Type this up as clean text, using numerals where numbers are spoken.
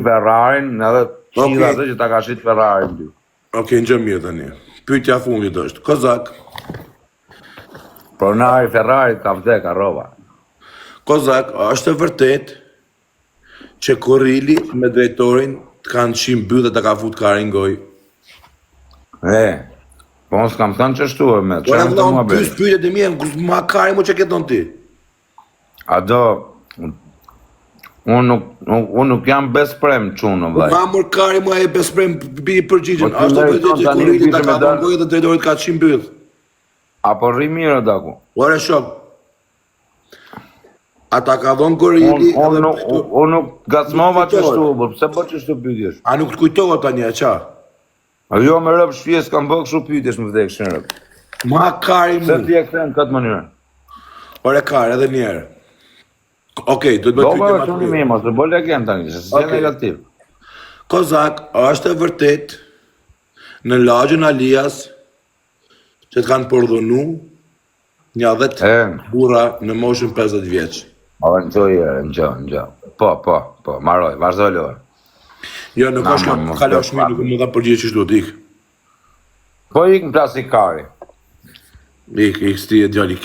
Ferrarin edhe qila atë që ta ka shit Ferrarin ty. Okej, në gjë mirë tani. Pyetja fundit është, Kozak, Pronari Ferrarit ka vdek arrova. Kozak, është e vërtet që Korrili me drejtorin të kanë qim byll dhe të ka fut karin goj? Po unë s'kam thënë që shtu e me, që Ora në të vëlla, mua unë pyes pyetjet e mia, ma kari mo që ke thënë ti? Ado, unë nuk jam besprem qunë, vllai. Ma mor kari mo e besprem biri përgjigjen. Po, Është e vërtet që tani Korrili ta kishe ka me dal- dhënë gojë dhe drejtorit ka qim byll? Apo rri mirë daku. Ora shok. Ata ka dhënë Korrili Unë nuk gacmova që shtu, por pse po që shtu pyetjesh? A nuk të kujtohet tani e qa? Jo me rëp shpjes kam bë kështu pyetjesh më vdek shin rëp. Ma kari Se mu. ti e kthen në këtë mënyrë. Ore kari, edhe njerë. Okej, do të Do bëj pyetje bëj më të shumë mirë. mirë, mos e bëj legend tani, se si Okej. negativ. Kozak, është e vërtet në lagjën Alias që të kanë përdhunu një 10 burra në moshën 50 vjeç. O, në Po, maroj, vazhdoj lojë. Jo, nuk Na, është ma, kam mos kalosh bëj mirë, nuk më dha përgjigje që duhet ik. Po ik në plastik kari. Ik sti e djali